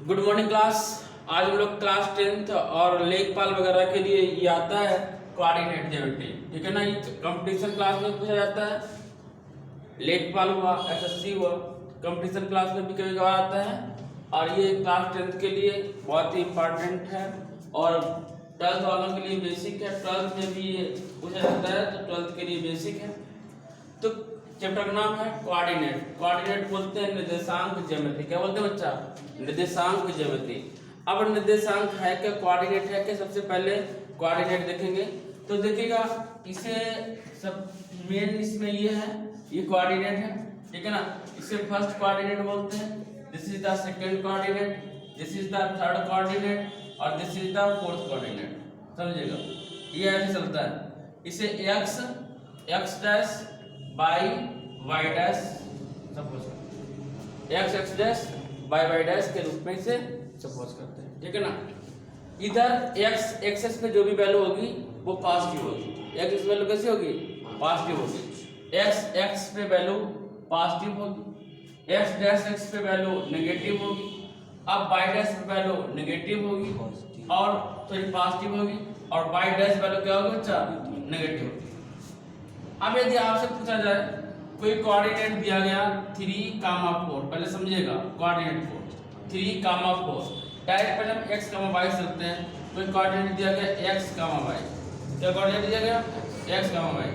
Good morning class. आज हम लोग क्लास 10th और लेखपाल वगैरह के लिए ये आता है कोऑर्डिनेट ज्योमेट्री, ठीक है ना। ये कंपटीशन क्लास में पूछा जाता है। लेखपाल हुआ, एसएससी हुआ, कंपटीशन क्लास में भी कभी कभार आता है। और ये क्लास 10th के लिए बहुत ही इंपॉर्टेंट है और 12th वालों के लिए बेसिक है। 12th में भी ये पूछा जाता है, तो 12th के लिए बेसिक है। तो चैप्टर का नाम है कोऑर्डिनेट। कोऑर्डिनेट बोलते हैं निर्देशांक ज्यामिति। क्या बोलते हैं बच्चा? निर्देशांक ज्यामिति। अब निर्देशांक है क्या, कोऑर्डिनेट है क्या? सबसे पहले कोऑर्डिनेट देखेंगे तो देखिएगा, इसे सब मेन इसमें ये है, ये कोऑर्डिनेट है, ठीक है ना। इसे फर्स्ट कोऑर्डिनेट बोलते हैं, this is the second coordinate, this is the third coordinate और this is the fourth coordinate. समझिएगा, ये ऐसे चलता है। इसे x dash by Y dash, suppose X dash by Y dash के रूप में इसे सपोज करते हैं, ठीक है ना। इधर एक्सेस पे जो भी वैल्यू होगी वो पॉजिटिव होगी। एक्स वैल्यू कैसी होगी? पॉजिटिव होगी। एक्स पे वैल्यू पॉजिटिव होगी, एक्स डैश एक्स पे वैल्यू नेगेटिव होगी। अब वाई डैश पे वैल्यू नेगेटिव होगी और सॉरी पॉजिटिव होगी और वाई डैश वैल्यू क्या होगी बच्चा? नेगेटिव होगी। अब यदि आपसे पूछा जाए कोई कोऑर्डिनेट दिया गया 3,4, पहले समझिएगा कोऑर्डिनेट 4 3,4, डायरेक्ट पहले हम x, y चलते हैं। कोई कोऑर्डिनेट दिया गया x, y, क्या कोऑर्डिनेट दिया गया? x, y।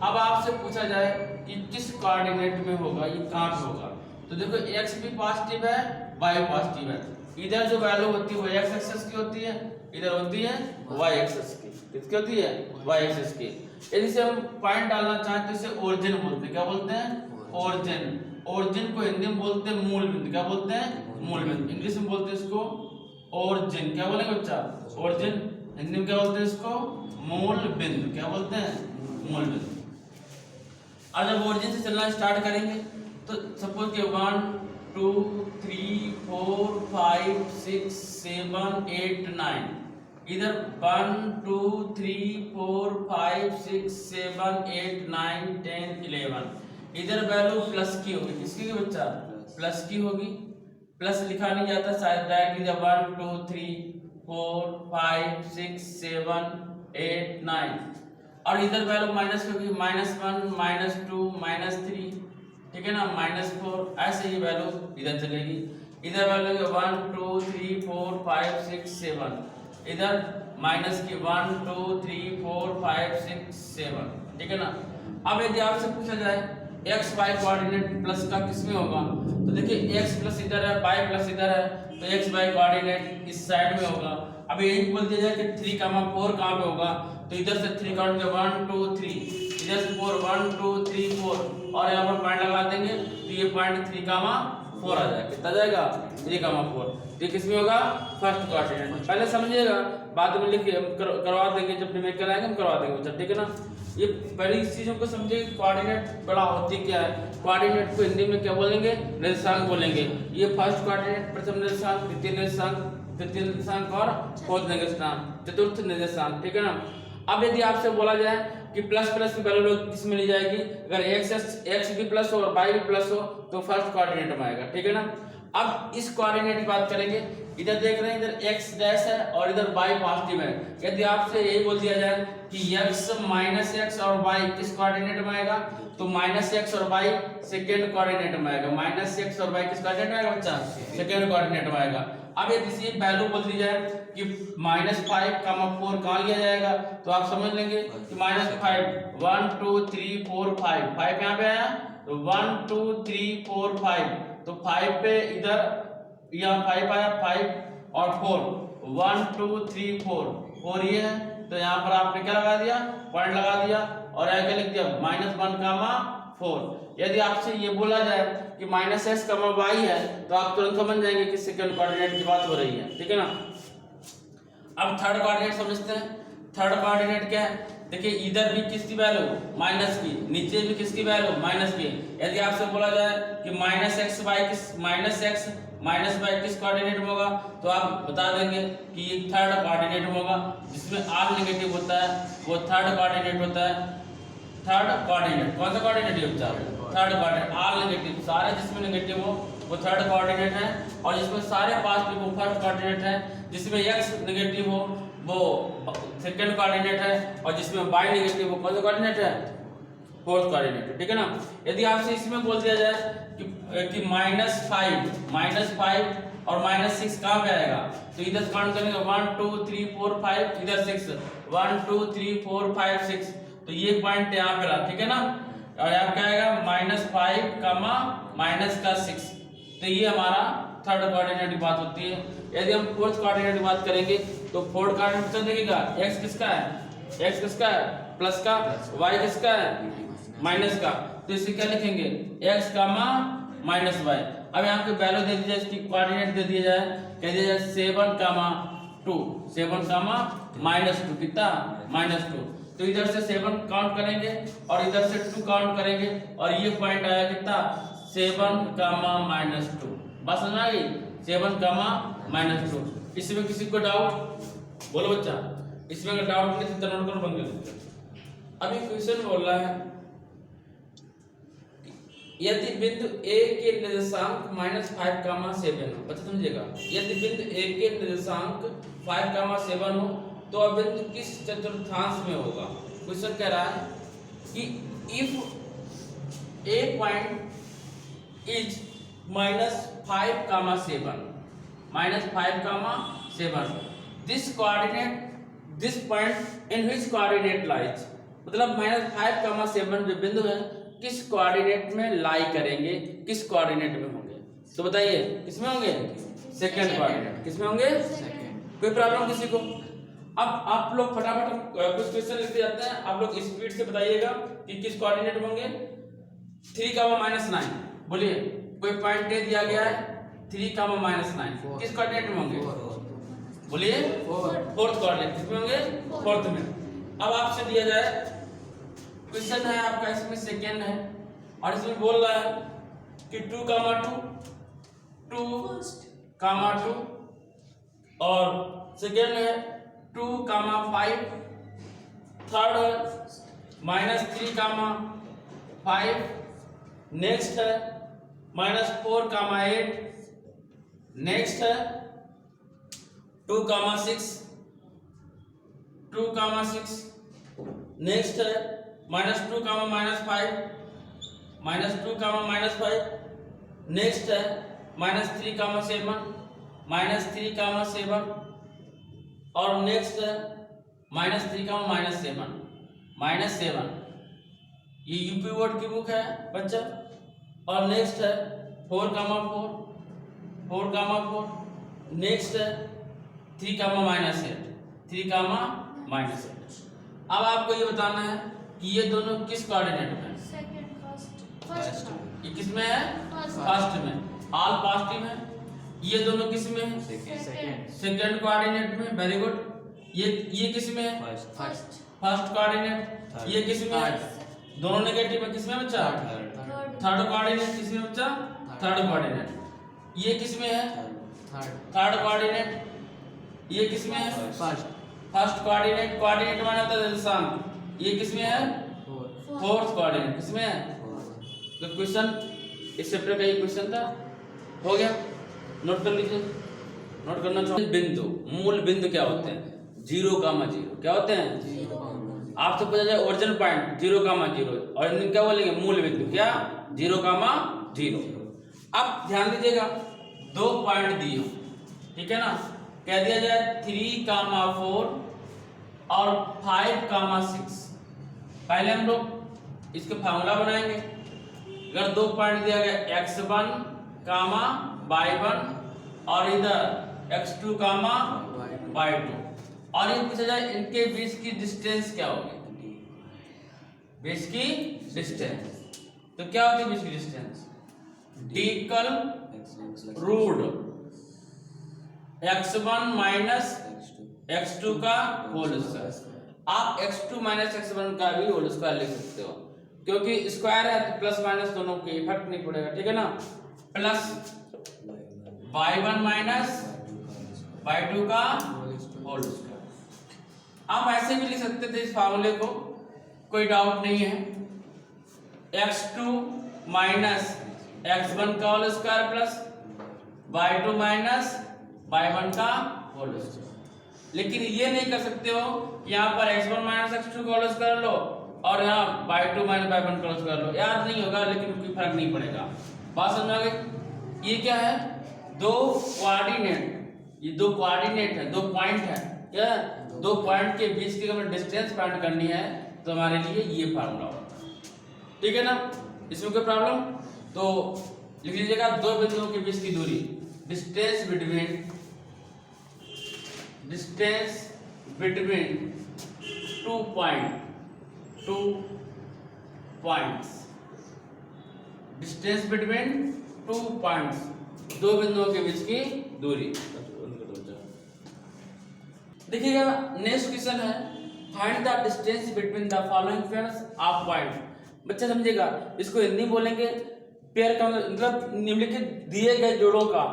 अब आपसे पूछा जाए कि किस कोऑर्डिनेट में होगा, ये कहाँ पे होगा, तो देखो x भी पॉजिटिव है, y पॉजिटिव है। इधर जो वैल्यू होती है वो x एक्सिस की होती है, इधर होती है y एक्सिस की। किसकी होती है? y एक्सिस की। यदि से हम पॉइंट डालना चाहें तो इसे ओरिजिन बोलते हैं। क्या बोलते हैं? ओरिजिन। ओरिजिन को हिंदी में बोलते हैं मूल बिंदु। क्या बोलते हैं? मूल बिंदु। इंग्लिश में बोलते हैं इसको ओरिजिन। क्या बोलेंगे बच्चा? ओरिजिन। हिंदी में क्या बोलते हैं इसको? मूल बिंदु। क्या बोलते हैं? मूल बिंदु। अब जब ओरिजिन से चलना स्टार्ट करेंगे तो सपोज के 1 2 3 4 5 6 7 8 9, इधर 1 2 3 4 5 6 7 8 9 10 11, इधर वैल्यू प्लस की होगी। किसकी की बच्चा? प्लस की होगी। प्लस लिखा नहीं जाता शायद, डायरेक्टली 1 2 3 4 5 6 7 8 9, और इधर वैल्यू माइनस की होगी, -1 -2 -3, ठीक है ना, -4। ऐसे ही वैल्यू इधर चलेगी। इधर वैल्यू 1 2 3 4 5 6 7, इधर माइनस की 1 2 3 4 5 6 7, ठीक है ना। अब यदि आपसे पूछा जाए x y कोऑर्डिनेट प्लस का किसमें होगा, तो देखिए x प्लस इधर है, y प्लस इधर है, तो x y कोऑर्डिनेट इस साइड में होगा। अब यही बोल दिया जाए कि 3,4 कहाँ पे होगा, तो इधर से 3 काउंट के 1 2 3, इधर से 4 1 2 3 4, और यहाँ पर पॉइंट लगा देंगे तो ये पॉइंट 3,4 आ जाएगा। कितना जाएगा? 3,4। ये किसमें होगा? First coordinate. पहले समझिएगा, बाद में लिखिए, हम करवा देंगे, जब डिमेट कराएंगे हम करवा देंगे बच्चा, ठीक है ना। ये पहली इस चीजों को समझिए, कोऑर्डिनेट बड़ा होती क्या है। कोऑर्डिनेट को हिंदी में क्या बोलेंगे? निर्देशांक बोलेंगे। ये फर्स्ट कोऑर्डिनेट, प्रथम निर्देशांक, द्वितीय निर्देशांक, तृतीय निर्देशांक और फोर्थ निर्देशांक, चतुर्थ निर्देशांक, ठीक है ना। अब यदि आपसे बोला जाए कि प्लस प्लस की वैल्यू किसमें ली जाएगी, अगर x भी प्लस हो और y भी प्लस हो तो फर्स्ट कोऑर्डिनेट में आएगा, ठीक है ना। अब इस कोऑर्डिनेट की बात करेंगे। इधर देख रहे हैं, इधर x डैश है और इधर y पॉजिटिव है। यदि आपसे यही बोल दिया जाए कि x -x और y किस कोऑर्डिनेट में आएगा, तो -x और y सेकंड कोऑर्डिनेट में आएगा। -x और y किस कोऑर्डिनेट में आएगा बच्चा? सेकंड कोऑर्डिनेट में आएगा। अब यदि इसी वैल्यू बोल दी जाए कि -5,4 कहाँ लिया जाएगा, तो आप समझ लेंगे कि -5 1 2 3 4 5 यहाँ पे आया, तो 1 2 3 4 5, तो 5 पे इधर यहाँ 5 आया, 5 और 4 1 2 3 4 ये है, तो यहाँ पर आपने क्या लगा दिया? पॉइंट लगा दिया और आगे लिख दिया -1,4। यदि आपसे ये बोला जाए कि -x, y है, तो आप तुरंत समझ जाएंगे कि सेकंड कोऑर्डिनेट की बात हो रही है, ठीक है ना। अब थर्ड कोऑर्डिनेट समझते हैं। थर्ड कोऑर्डिनेट क्या है? देखिए, इधर भी किसकी वैल्यू? माइनस की, नीचे भी किसकी वैल्यू? माइनस की। यदि आपसे बोला जाए कि -x -y किस कोऑर्डिनेट में होगा, तो आप बता देंगे कि ये थर्ड कोऑर्डिनेट में होगा। जिसमें r नेगेटिव होता है वो थर्ड कोऑर्डिनेट होता है। थर्ड कोऑर्डिनेट कौन सा कोऑर्डिनेट होता है? थर्ड कोऑर्डिनेट, ऑल नेगेटिव, सारे जिसमें नेगेटिव हो वो थर्ड कोऑर्डिनेट है, और जिसमें सारे पॉजिटिव वो फर्स्ट कोऑर्डिनेट है, जिसमें x नेगेटिव हो वो सेकंड कोऑर्डिनेट है, और जिसमें y नेगेटिव वो कौन सा कोऑर्डिनेट है, फोर्थ कोऑर्डिनेट है, ठीक है ना। यदि आपसे इसमें बोल दिया जाए कि -5 और -6 कहाँ पे आएगा, तो इधर काउंट करेंगे 1 2 3 4 5, इधर 6 1 2 3 4 5 6, तो ये पॉइंट यहाँ पे रहा, ठीक है ना। और यहाँ क्या आएगा -5 -6, तो ये हमारा थर्ड कोऑर्डिनेट की बात होती है। यदि हम फोर्थ कोऑर्डिनेट की बात करेंगे तो फोर्थ कोऑर्डिनेट तो देखिएगा x किसका है, x किसका है प्लस का, y किसका है माइनस का, तो इसे क्या लिखेंगे x, -y। अब यहाँ पे वैल्यू दे दी जाए, इसकी कोऑर्डिनेट दे दिया जाए, कह दिया जाए 7, 2 7, -2 कितना -2, तो इधर से 7 काउंट करेंगे और इधर से 2 काउंट करेंगे, और ये पॉइंट आया कितना 7, -2, बस समझ आ गई 7, -2। इसमें किसी को डाउट, बोलो बच्चा, इसमें अगर डाउट नहीं तो नोट करो, बंद कर दो। अभी क्वेश्चन बोल रहा है यदि बिंदु A के निर्देशांक -5, 7 हो, बच्चा समझिएगा, यदि बिंदु A के निर्देशांक 5, 7 हो तो अब बिंदु किस चतुर्थांश में होगा। क्वेश्चन कह रहा है कि if A point is -5, 7 this point in which coordinate lies, मतलब -5, 7 जो बिंदु है किस कोऑर्डिनेट में लाई करेंगे, किस कोऑर्डिनेट में होंगे, तो बताइए किसमें होंगे, सेकंड कोऑर्डिनेट, किसमें होंगे सेकंड। कोई प्रॉब्लम किसी को। अब आप लोग फटाफट कुछ क्वेश्चन लिखते जाते हैं, आप लोग स्पीड से बताइएगा कि किस कोऑर्डिनेट में होंगे। 3, -9, बोलिए कोई पॉइंट दे दिया गया है 3, -9 किस कोऑर्डिनेट में होंगे, बोलिए फोर्थ कोऑर्डिनेट, किसमें होंगे फोर्थ में। अब आपसे दिया जाए क्वेश्चन है आपका, इसमें सेकेंड है और इसमें बोल रहा है कि 2, 2, और सेकेंड है 2, 5, थर्ड है -3, 5, नेक्स्ट है -4, 8, नेक्स्ट है 2, 6, नेक्स्ट है -2, -5, -2, -5, नेक्स्ट है -3, 7, और नेक्स्ट है -3, -7, ये यूपी बोर्ड की बुक है बच्चा। और नेक्स्ट है 4, 4, नेक्स्ट है 3, -8। अब आपको ये बताना है कि ये दोनों किस कोऑर्डिनेट में है, फर्स्ट, ये किस में है, फर्स्ट में, ऑल पॉजिटिव है। ये दोनों किस में है, सेकंड कोऑर्डिनेट में, वेरी गुड। ये किस में है, फर्स्ट कोऑर्डिनेट। ये किस में है, दोनों नेगेटिव है, किस में बच्चा, थर्ड कोऑर्डिनेट, किस में बच्चा, थर्ड कोऑर्डिनेट। ये किस में है, थर्ड कोऑर्डिनेट। ये किस में है, फर्स्ट कोऑर्डिनेट। कोऑर्डिनेट माने होता है निर्देशांक, ये किस में है, फोर्थ कोऑर्डिनेट, किस में है। तो क्वेश्चन इस चैप्टर का ये क्वेश्चन था, हो गया, नोट कर लीजिए। नोट करना चाहिए। बिंदु, मूल बिंदु क्या होते हैं, 0, 0 क्या होते हैं। आपसे पूछा जाए ओरिजिन पॉइंट 0, 0 और इनका क्या बोलेंगे, मूल बिंदु क्या 0, 0। अब ध्यान दीजिएगा, 2 पॉइंट दिए हो, ठीक है ना। कह दिया जाए 3, 4 और 5, 6। पहले हम लोग इसके फार्मूला बनाएंगे। अगर 2 पॉइंट दिया गया x1, y1 और इधर x2, y2, और ये पूछा जाए इनके बीच की डिस्टेंस क्या होगी, बीच की डिस्टेंस, तो क्या होती है बीच की distance, d = root x1 minus x2 का होल स्क्वायर। आप x2 माइनस x1 का भी होल स्क्वायर लिख सकते हो, क्योंकि स्क्वायर है तो प्लस माइनस दोनों के इफेक्ट नहीं पड़ेगा, ठीक है ना। प्लस y1 माइनस y2 का होल स्क्वायर। आप ऐसे भी लिख सकते थे इस फार्मूले को, कोई डाउट नहीं है। x2 माइनस x1 का whole square plus y2 minus y1 का होल स्क्वायर। लेकिन ये नहीं कर सकते हो कि यहाँ पर x1 माइनस x2 का होल स्क्वायर लो और यहाँ y2 माइनस y1 का होल स्क्वायर लो, याद नहीं होगा लेकिन कोई फर्क नहीं पड़ेगा। बात समझ आ गई? ये क्या है? दो कोऑर्डिनेट, ये दो कोऑर्डिनेट है, दो पॉइंट है, क्या है? दो पॉइंट के बीच की हमें डिस्टेंस फाइंड करनी है तो हमारे लिए ये फार्मूला होता है, ठीक है ना? इसमें कोई प्रॉब्लम? तो लिख लीजिएगा दो बिंदुओं के बीच की दूरी, distance between two points, distance between two points, दो बिंदुओं के बीच की दूरी। देखिएगा नेक्स्ट क्वेश्चन है, find the distance between the following pairs of point. बच्चा समझेगा, इसको हिंदी बोलेंगे पेयर का मतलब निम्नलिखित दिए गए जोड़ों का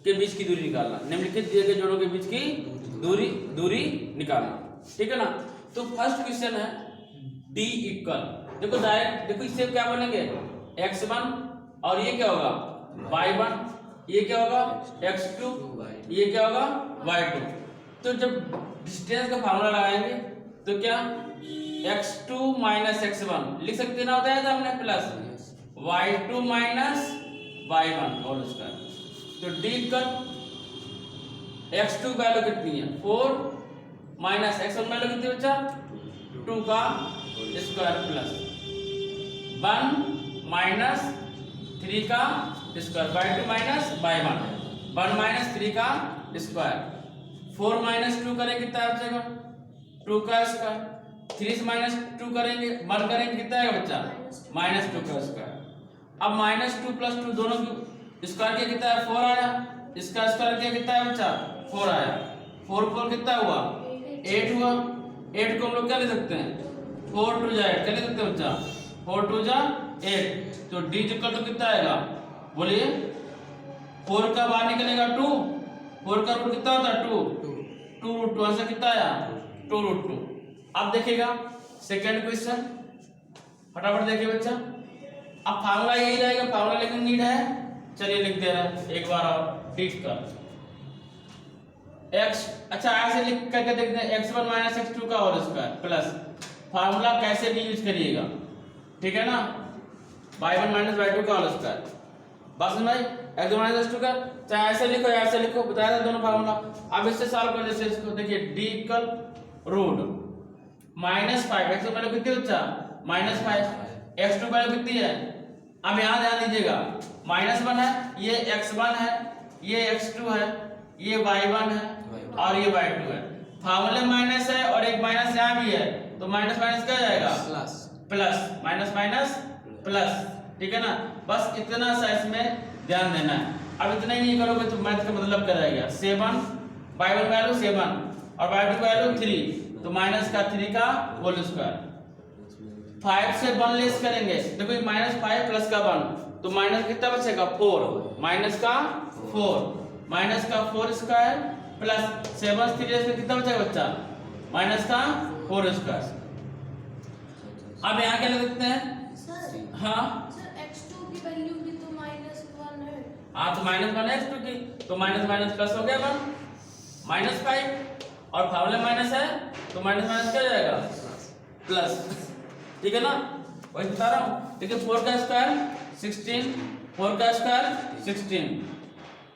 के बीच की दूरी निकालना, निम्नलिखित दिए गए जोड़ों के बीच की दूरी निकालना, ठीक है ना? तो फर्स्ट क्वेश्चन है d इक्वल, देखो डायरेक्ट देखो इससे क्या बोलेंगे x1 और ये क्या होगा y1, ये क्या होगा x2, ये क्या होगा y2। तो जब डिस्टेंस का फार्मूला लगाएंगे तो क्या x2 माइनस x1 लिख सकते ना, बताया था हमने, plus y2 minus y1 whole square. तो d इक्वल x2 वैल्यू कितनी है 4 माइनस x1 वैल्यू कितनी बच्चा 2 का स्क्वायर प्लस 1 माइनस 3 का square y2 minus y1, 1 minus 3 का स्क्वायर, 4 माइनस 2 करेंगे कितना बचेगा 2 का स्क्वायर, 3 से माइनस 2 करेंगे 1 करेंगे कितना आएगा बच्चा माइनस 2 का स्क्वायर। अब माइनस 2 प्लस 2 दोनों की स्क्वायर किया कितना है 4 आया, इसका स्क्वायर किया कितना है बच्चा 4 आया, 4 4 कितना हुआ 8 हुआ। 8 को हम लोग क्या ले सकते हैं 4 2 जा 8 क्या ले सकते हैं बच्चा 4 2 जा 8। तो d इक्वल तो कितना आएगा बोलिए, 4 का बाहर निकलेगा 2, 4 का रूट कितना होता है 2 रूट 2 से कितना आया 2 रूट 2। अब देखिएगा सेकंड क्वेश्चन, फटाफट देखिए बच्चा। अब फार्मूला यही रहेगा, फार्मूला लेकिन नीड है, चलिए लिख दे रहे हैं एक बार और ठीक कर x, अच्छा ऐसे लिख करके देखते हैं x1 माइनस x2 का होल स्क्वायर प्लस फार्मूला कैसे भी यूज करिएगा, ठीक है ना, y1 माइनस y2 का होल स्क्वायर। बस भाई x1 माइनस x2 का चाहे ऐसे लिखो या ऐसे लिखो, बताया था दोनों फार्मूला। अब इससे सॉल्व कर जैसे इसको देखिए d equal root minus 5, x1 value कितनी बच्चा माइनस 5, x2 वैल्यू कितनी है, अब यहाँ ध्यान दीजिएगा -1 है, ये x1 है, ये x2 है, ये y1 है और ये y2 है। फार्मूले माइनस है और एक माइनस यहाँ भी है, तो माइनस माइनस क्या जाएगा प्लस, माइनस माइनस प्लस, ठीक है ना। बस इतना सा इसमें ध्यान देना है। अब इतना ही नहीं करोगे तो मैथ का मतलब क्या रहेगा 7, y1 वैल्यू 7 और y2 वैल्यू 3, तो माइनस का 3 का होल स्क्वायर। 5 से 1 लेस करेंगे, देखो -5 प्लस का 1, तो माइनस कितना बचेगा 4, माइनस का 4 स्क्वायर प्लस 7 3 लेस में कितना बचेगा बच्चा माइनस का 4 स्क्वायर। अब यहाँ क्या लिख सकते हैं सर, हाँ सर x2 की वैल्यू भी तो -1 है। हाँ, तो -1 है x2 की, तो माइनस माइनस प्लस हो गया 1 -5 और फार्मूला माइनस है तो माइनस माइनस क्या जाएगा प्लस, ठीक है ना, वही बता रहा हूँ। देखिए 4 का स्क्वायर 16, 4 का स्क्वायर 16।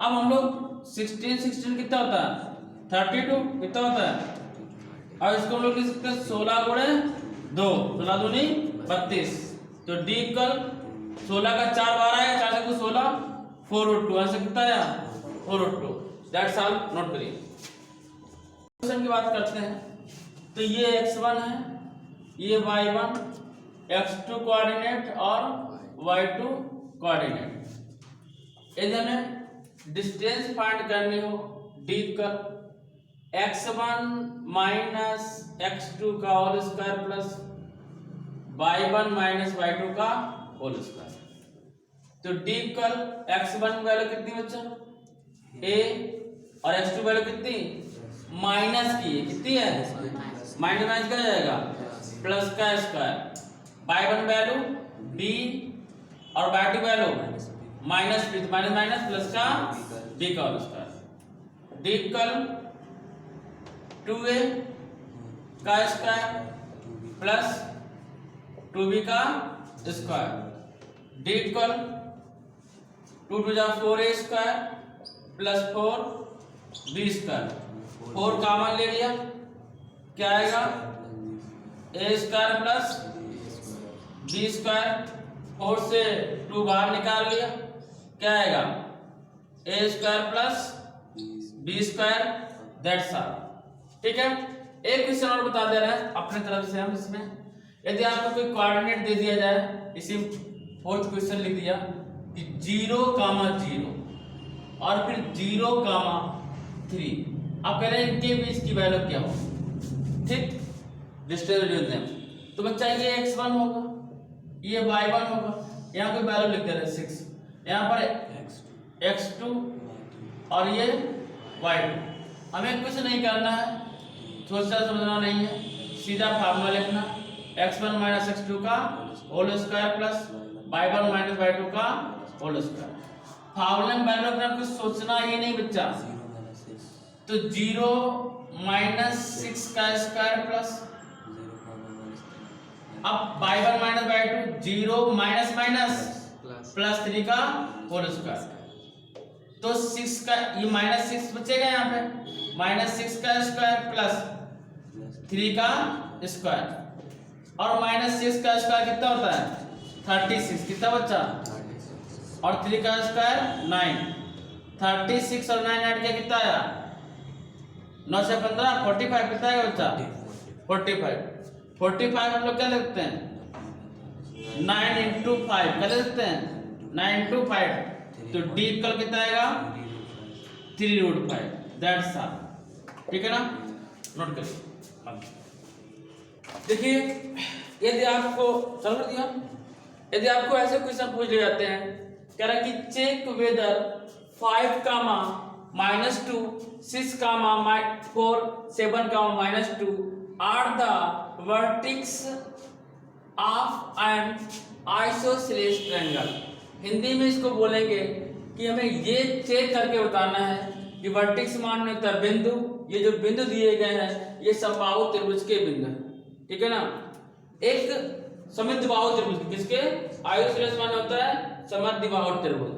अब हम लोग 16 कितना होता है 32 कितना होता है, और इसको हम लोग लिख सकते हैं 16 गुणे 2, 16 दूनी 32। तो d इक्वल 16 का 4 बार आया, 4 से 16 4 रूट 2 से कितना आया 4 रूट 2। दैट्स ऑल, नोट करिए। क्वेश्चन की बात करते हैं तो ये x1 है, ये y1, x2 कोऑर्डिनेट और y2 कोऑर्डिनेट। यदि हमें डिस्टेंस फाइंड करनी हो d equal x1 minus x2 का whole square plus y1 minus y2 का होल स्क्वायर। तो d इक्वल x1 वैल्यू कितनी बच्चा a और x2 वैल्यू कितनी माइनस की है, कितनी है माइनस माइनस क्या जाएगा प्लस का स्क्वायर, y1 वैल्यू b और by two value minus b, minus minus plus का बी का whole square, d equal 2a का स्क्वायर प्लस 2b का स्क्वायर, डी इक्वल 2 टू जा 4a square plus 4b square, 4 common ले लिया, क्या आएगा a square plus b square, 4 से 2 बाहर निकाल लिया, क्या आएगा a square plus b square, that's all. ठीक है, एक क्वेश्चन और बता दे रहा है अपने तरफ से हम इसमें, यदि आपको कोई कोऑर्डिनेट दे दिया जाए, इसी 4th क्वेश्चन लिख दिया कि 0, 0 और फिर 0, 3, आप कह रहे हैं इनके बीच की वैल्यू क्या हो, ठीक, डिस्टेंस, तो बच्चा ये x1 होगा, ये y1 होगा, यहाँ कोई वैल्यू लिख दे रहे 6, यहाँ पर x2 और ये y2, हमें कुछ नहीं करना है, सोचना समझना नहीं है, सीधा फार्मूला लिखना, x1 माइनस x2 का whole square plus y1 minus y2 का होल स्क्वायर। फार्मूला में वैल्यू का कुछ सोचना ही नहीं बच्चा, तो 0 माइनस 6 का स्क्वायर प्लस, अब y1 minus y2 0 minus minus plus 3 का होल स्क्वायर, तो 6 का ये माइनस 6 बचेगा, यहाँ पे माइनस 6 का स्क्वायर प्लस 3 का स्क्वायर, और माइनस 6 का स्क्वायर कितना होता है 36, कितना बच्चा, और 3 का स्क्वायर 9, 36 और 9 ऐड किया कितना आया 9 से 15 45, कितना आएगा बच्चा 45 हम लोग क्या लिखते हैं 9 इंटू 5, क्या लिखते हैं 9 इंटू 5, तो डी इक्वल कितना आएगा 3√5, दैट्स ऑल। ठीक है ना, नोट करिए। देखिए यदि आपको चल दिया, यदि आपको ऐसे क्वेश्चन पूछ लिए जाते हैं, कह रहा कि check whether 5, -2, 6, 4, 7, -2 are the vertices of an isosceles triangle. Hindi में इसको बोलेंगे कि हमें ये चेक करके बताना है कि वर्टिक्स मान होता है बिंदु, ये जो बिंदु दिए गए हैं ये समबाहु त्रिभुज के बिंदु हैं, ठीक है ना, एक समद्विबाहु त्रिभुज, किसके आइसोसेलेस मान होता है समद्विबाहु त्रिभुज,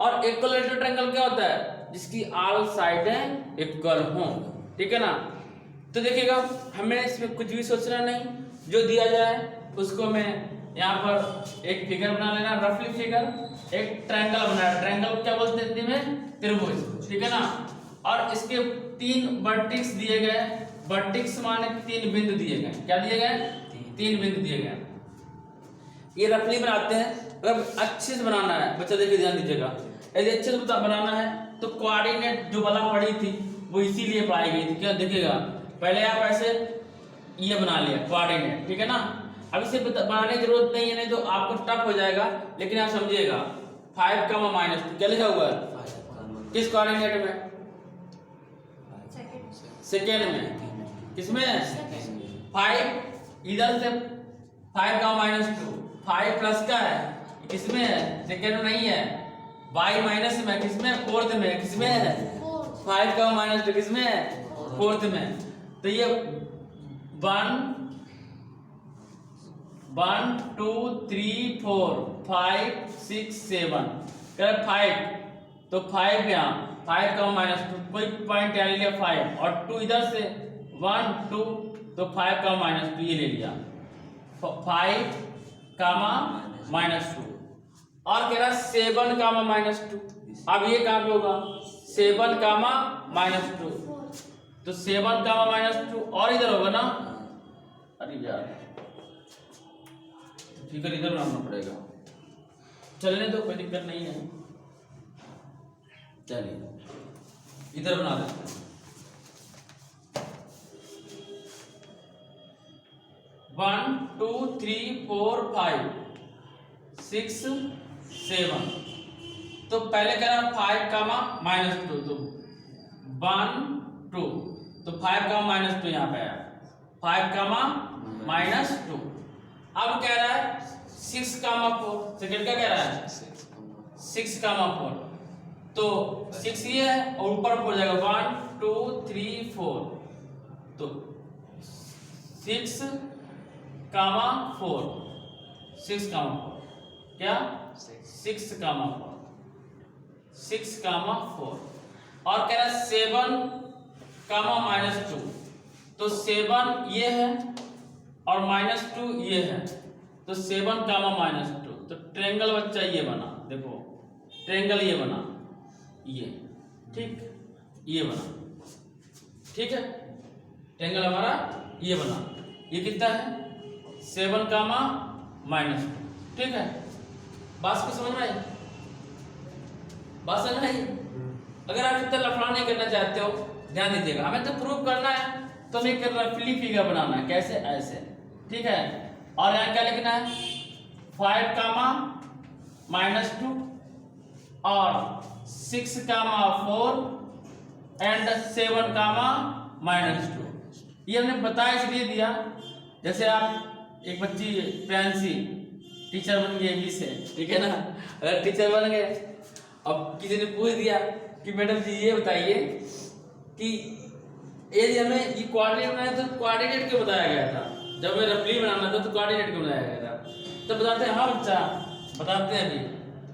और इक्विलैटरल ट्रायंगल क्या होता है जिसकी ऑल साइडें इक्वल हों, ठीक है ना। तो देखिएगा हमें इसमें कुछ भी सोचना नहीं, जो दिया जाए उसको मैं यहाँ पर एक फिगर बना लेना, रफली फिगर, एक ट्रायंगल बनाया, ट्रायंगल क्या बोलते हैं हिंदी में त्रिभुज, ठीक है ना, और इसके 3 वर्टिक्स दिए गए, वर्टिक्स माने 3 बिंदु दिए गए, क्या दिए गए 3 बिंदु दिए गए, ये रफली बनाते हैं। अगर अच्छे से बनाना है बच्चा देखिए ध्यान दीजिएगा, यदि अच्छे से बनाना है तो कोऑर्डिनेट जो बला पड़ी थी वो इसीलिए पाई गई थी, क्या देखिएगा पहले आप ऐसे ये बना लिया कोऑर्डिनेट, ठीक है ना, अब इसे बनाने की जरूरत नहीं है, नहीं तो आपको टफ हो जाएगा, लेकिन आप समझिएगा 5, -2 क्या लिखा हुआ है किस कोऑर्डिनेट में, सेकेंड में, किसमें 5, इधर से 5, -2, 5 प्लस का है किसमें है सेकेंड में नहीं है, y माइनस में किसमें फोर्थ में, किसमें है 5, -2 किसमें है फोर्थ में, तो ये 1, 2, 3, 4, 5, 6, 7 कर 5, तो 5 यहाँ 5, -2 कोई पॉइंट यहाँ ले लिया 5, और 2 इधर से 1, 2, तो 5, -2 ये ले लिया 5, -2, और कह रहा 7, -2, अब ये कहाँ पे होगा 7, -2, तो 7, -2 और इधर होगा ना, अरे यार फिगर इधर बनाना पड़ेगा, चलने दो कोई दिक्कत नहीं है, चलिए इधर बना देते हैं 1, 2, 3, 4, 5, 6, 7, तो पहले कह रहा 5, -2, तो 1, 2, तो 5, -2 यहाँ पे आया 5, -2, अब कह रहा है 6,4 सेकंड का कह रहा है 6,4 तो 6 ये है और ऊपर हो जाएगा 1 2 3 4 तो 6,4 6,4 क्या 6,4 और कह रहा है 7,-2 तो 7 ये है और -2 ये है तो 7,-2 तो ट्रायंगल बच्चा ये बना, देखो ट्रायंगल ये बना, ये ठीक, ये बना, ठीक है ट्रायंगल हमारा ये बना, ये कितना है 7,-2 ठीक है। बात को समझ में आई? बात समझ में आई? अगर आप इतना लफड़ा नहीं करना चाहते हो ध्यान दीजिएगा, हमें तो प्रूव करना है तो हमें रफली फिगर बनाना है, कैसे ऐसे, ठीक है। और यहाँ क्या लिखना है 5,-2 और 6,4 एंड 7,-2 ये हमने बताया इसलिए दिया, जैसे आप एक बच्ची प्रियांशी टीचर बन गई अभी से, ठीक है ना, अगर टीचर बन गए अब किसी ने पूछ दिया कि मैडम जी ये बताइए कि यदि हमें ये कोऑर्डिनेट बनाया तो कोऑर्डिनेट क्यों बताया गया था, जब हमें रफली बनाना था तो कोऑर्डिनेट क्यों बनाया गया था, तो बताते हैं हाँ बच्चा बताते हैं अभी,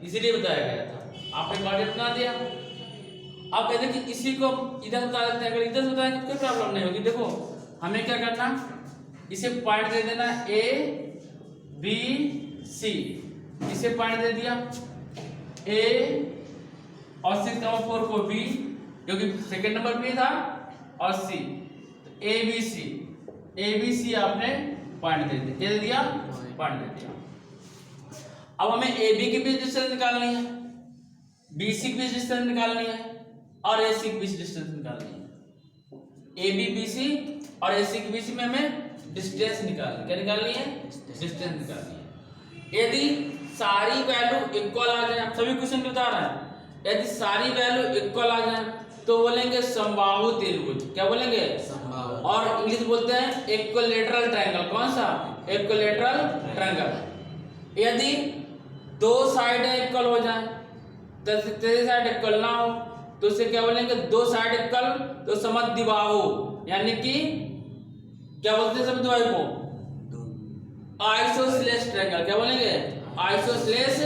इसीलिए बताया गया था, आपने कोऑर्डिनेट बना दिया। आप कहते हैं कि इसी को इधर बता देते हैं, अगर इधर बताएंगे तो कोई प्रॉब्लम नहीं होगी। देखो हमें क्या करना, इसे पॉइंट दे देना A B C, इसे पॉइंट दे दिया A और 6,4 को B क्योंकि सेकंड नंबर पे था और C तो A B C आपने पॉइंट दे दिया, क्या दे दिया पॉइंट दे दिया। अब हमें AB की बीच डिस्टेंस निकालनी है, BC की बीच डिस्टेंस निकालनी है और AC की बीच डिस्टेंस निकालनी है। AB BC और AC के बीच में हमें डिस्टेंस निकालनी, क्या निकालनी है डिस्टेंस निकालनी है। यदि सारी वैल्यू इक्वल आ जाए, सभी क्वेश्चन में बता रहा है, यदि सारी वैल्यू इक्वल आ जाए तो बोलेंगे समबाहु त्रिभुज, क्या बोलेंगे और इंग्लिश बोलते हैं इक्विलैटरल ट्रायंगल, कौन सा इक्विलैटरल ट्रायंगल। यदि दो साइड इक्वल हो जाए, तीसरी साइड इक्वल ना हो तो उसे क्या बोलेंगे, दो साइड इक्वल तो समद्विबाहु, यानी कि क्या बोलते हैं समद्विबाहु को आइसोसेलेस ट्रायंगल, क्या बोलेंगे आइसोसेलेस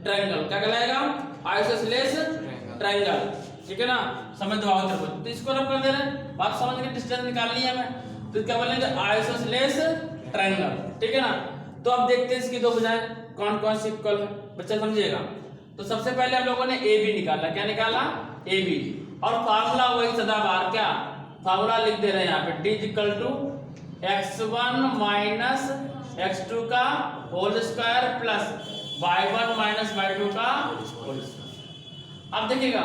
ट्रायंगल, क्या कहलाएगा आइसोसेलेस ट्रायंगल, ठीक है ना समद्विबाहु त्रिभुज। तो इसको हम कर दे रहे हैं, बात समझ के डिस्टेंस निकालनी है हमें, तो क्या बोलेंगे आइसोसेलेस ट्रायंगल, ठीक है ना। तो अब देखते हैं इसकी दो भुजाएं कौन कौन सी इक्वल है, बच्चा समझिएगा। तो सबसे पहले हम लोगों ने AB निकाला, क्या निकाला AB, और फार्मूला वही सदाबहार, क्या फार्मूला लिख दे रहे हैं यहाँ पे D = x1 - x2 का whole square plus y1 - y2 का होल स्क्वायर। अब देखिएगा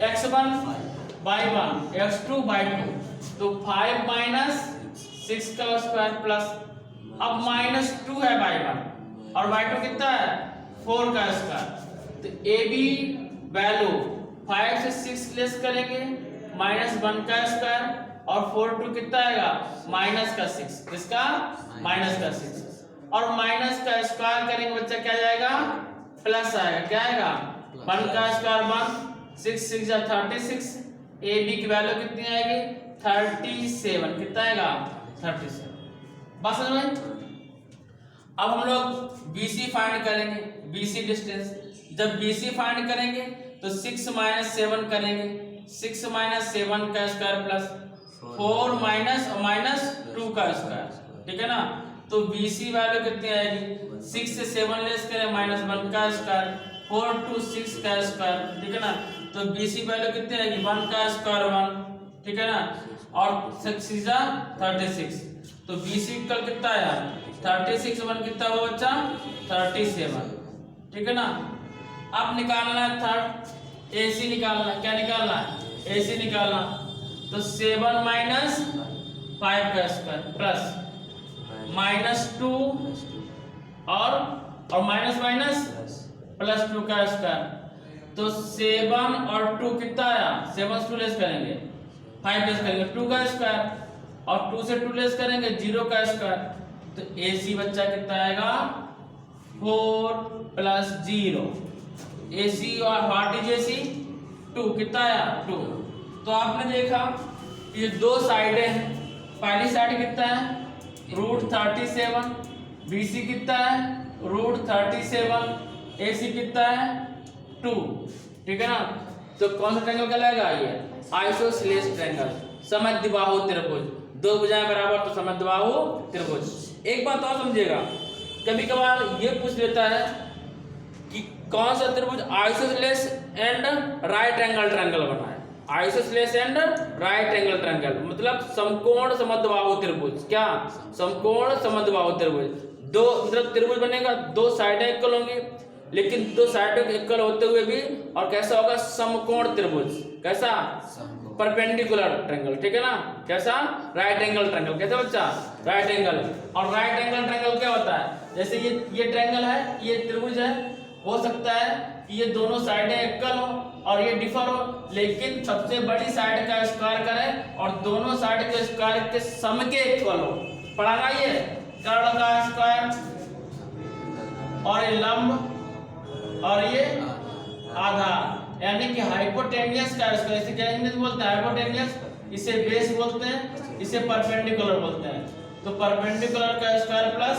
x1 y1 x2 y2 तो 5 - 6 का स्क्वायर प्लस, अब -2 है y1 और y2 कितना है 4 का स्क्वायर, तो AB वैल्यू 5 से 6 लेस करेंगे -1 का स्क्वायर और 4 2 कितना आएगा -6, इसका -6 और माइनस का स्क्वायर करेंगे बच्चा क्या जाएगा प्लस आएगा, क्या आएगा 1 का स्क्वायर 1 6 6 जा 36, AB की वैल्यू कितनी आएगी 37, कितना आएगा 37। बात समझ में? अब हम लोग BC फाइंड करेंगे, BC डिस्टेंस। जब BC फाइंड करेंगे तो 6 - 7 करेंगे, 6 - 7 का स्क्वायर प्लस 4 - 2 का स्क्वायर, ठीक है ना। तो BC वैल्यू कितनी आएगी 6 से 7 लेस करें -1 का स्क्वायर 4 2 6 का स्क्वायर, ठीक है ना। तो BC वैल्यू कितनी आएगी 1 का स्क्वायर 1, ठीक है ना, और 6 6 36, तो BC कल कितना आया 36 1 कितना हुआ बच्चा 37, ठीक है ना। अब निकालना है थर्ड AC निकालना, क्या निकालना है AC निकालना, तो 7 - 5 का स्क्वायर प्लस -2 और माइनस प्लस 2 का स्क्वायर, तो 7 और 2 कितना आया 7 से 2 लेस करेंगे 5 लेस करेंगे 2 का स्क्वायर और 2 से 2 लेस करेंगे 0 का स्क्वायर, तो AC बच्चा कितना आएगा 4 + 0। AC और व्हाट इज AC 2 कितना आया 2। तो आपने देखा ये दो साइडें हैं, पहली साइड कितना है √37, BC कितना है √37, AC कितना है 2, ठीक है ना। तो कौन सा ट्रायंगल कहलाएगा ये आइसोसेलेस ट्रायंगल, समद्विबाहु त्रिभुज, दो भुजाएं बराबर तो समद्विबाहु त्रिभुज। एक बात और समझिएगा, कभी कभार ये पूछ लेता है कि कौन सा त्रिभुज isosceles and right angle triangle बना है। Isosceles and right angle triangle मतलब समकोण समद्विबाहु त्रिभुज। क्या समकोण समद्विबाहु त्रिभुज, दो मतलब त्रिभुज बनेगा, दो साइडें इक्वल होंगी, लेकिन दो साइडों के इक्वल होते हुए भी और कैसा होगा समकोण त्रिभुज। कैसा परपेंडिकुलर ट्रायंगल, ठीक है ना। कैसा राइट एंगल ट्रायंगल, कैसा बच्चा राइट एंगल। और राइट एंगल ट्रायंगल क्या होता है, जैसे ये ट्रायंगल है, ये त्रिभुज है, हो सकता है कि ये दोनों साइडें इक्वल हो और ये डिफर हो, लेकिन सबसे बड़ी साइड का स्क्वायर करें और दोनों साइड के स्क्वायर के सम के इक्वल हो। पढ़ाना ये कर्ण का स्क्वायर और ये लंब और ये आधार, यानी कि हाइपोटेनियस का स्क्वायर, इसे क्या इंग्लिश बोलते हैं हाइपोटेनियस, इसे बेस बोलते हैं, इसे परपेंडिकुलर बोलते हैं। तो परपेंडिकुलर का स्क्वायर प्लस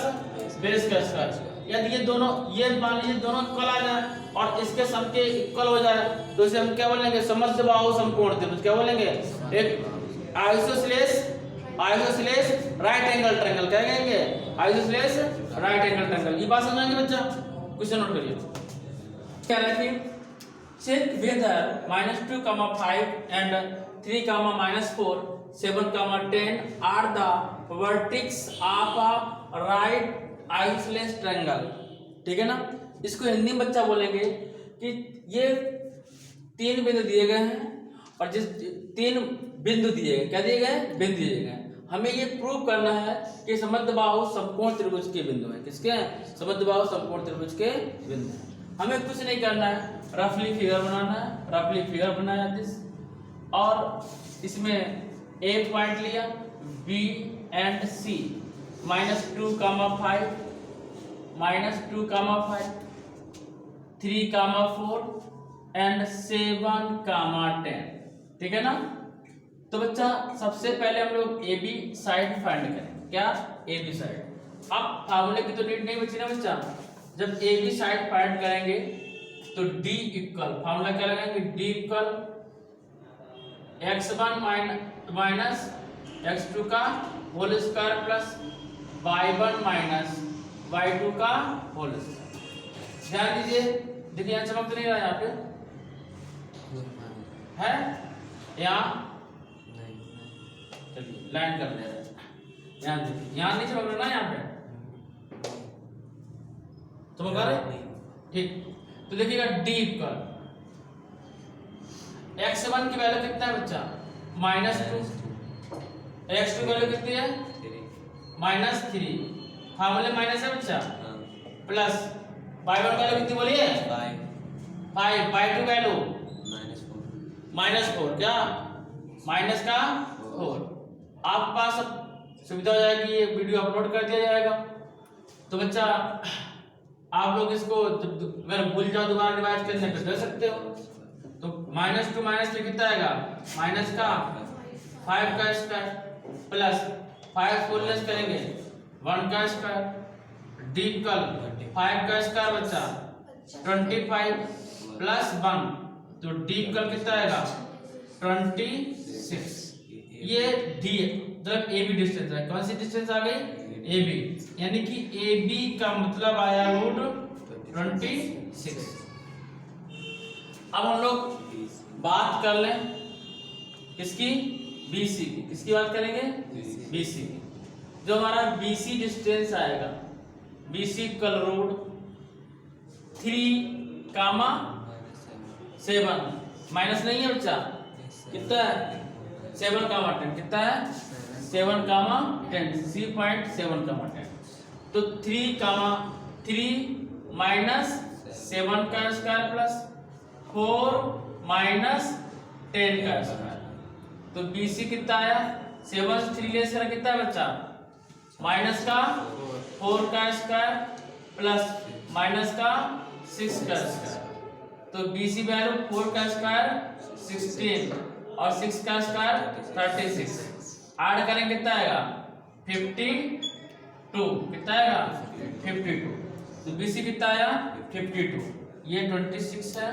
बेस का स्क्वायर, यदि ये दोनों, ये मान लीजिए दोनों इक्वल आ जाए और इसके सम के इक्वल हो जाए तो इसे हम क्या बोलेंगे समद्विबाहु समकोण त्रिभुज। क्या बोलेंगे एक आइसोसेलेस राइट एंगल ट्रायंगल, क्या कहेंगे आइसोसेलेस राइट एंगल ट्रायंगल। ये बात समझाएंगे बच्चा, क्वेश्चन नोट करिए। क्या है check whether -2, 5 and 3, -4, 7, 10 are the vertex of a right isosceles triangle, ठीक है ना। इसको हिंदी में बच्चा बोलेंगे कि ये तीन बिंदु दिए गए हैं और जिस तीन बिंदु दिए गए, क्या दिए गए बिंदु दिए गए, हमें ये प्रूव करना है कि समद्विबाहु समकोण त्रिभुज के बिंदु हैं। किसके हैं समद्विबाहु समकोण त्रिभुज के बिंदु हैं। हमें कुछ नहीं करना है, रफली फिगर बनाना है, रफली फिगर बनाया दिस, और इसमें A पॉइंट लिया, B एंड C, -2, 5, -2, 5, 3, 4 एंड 7, 10, ठीक है ना। तो बच्चा सबसे पहले हम लोग AB साइड फाइंड करें। क्या AB साइड। अब फार्मूले की तो नीड नहीं बची ना बच्चा, जब AB साइड फाइंड करेंगे तो D इक्वल, फार्मूला क्या लगाएंगे D equal x1 minus x2 का whole square plus y1 minus y2 का होल स्क्वायर। ध्यान दीजिए, देखिए यहाँ चमक तो नहीं रहा, यहाँ पे है, यहाँ चलिए लाइन कर दे रहे हैं, ध्यान दीजिए यहाँ नहीं चमक रहा ना, यहाँ पे चमक रहा, ठीक। तो देखिएगा D इक्वल x1 की वैल्यू कितना है बच्चा -2, x2 की वैल्यू कितनी है -3, फार्मूले माइनस है बच्चा, प्लस y1 की वैल्यू कितनी बोलिए 5, y2 वैल्यू -4, क्या माइनस का 4। आपके पास सुविधा हो जाएगी, ये वीडियो अपलोड कर दिया जाएगा। तो बच्चा आप लोग इसको अगर भूल जाओ दोबारा रिवाइज करने पे कर सकते हो। तो -2 -3 कितना आएगा माइनस का 5 का स्क्वायर प्लस 5 को लेस करेंगे 1 का स्क्वायर, D इक्वल 5 का स्क्वायर बच्चा 25 प्लस 1, तो D इक्वल कितना आएगा 26। ये D मतलब AB डिस्टेंस है, कौन सी डिस्टेंस आ गई AB, यानी कि AB का मतलब आया √26। अब हम लोग बात कर लें किसकी BC की, किसकी बात करेंगे BC की। जो हमारा BC डिस्टेंस आएगा BC इक्वल √3, 7 माइनस नहीं है बच्चा, कितना है 7, 10 कितना है 7, 10 C.7, तो 3 माइनस 7 का स्क्वायर प्लस 4 माइनस 10 का स्क्वायर, तो BC कितना आया 7 से 3 लेस करें कितना है बच्चा माइनस का 4 का स्क्वायर प्लस माइनस का 6 का स्क्वायर। तो BC वैल्यू 4 का स्क्वायर 16 और 6 का स्क्वायर 36। ऐड करें कितना आएगा 52। कितना आएगा 52। तो BC कितना आया 52। ये 26 है,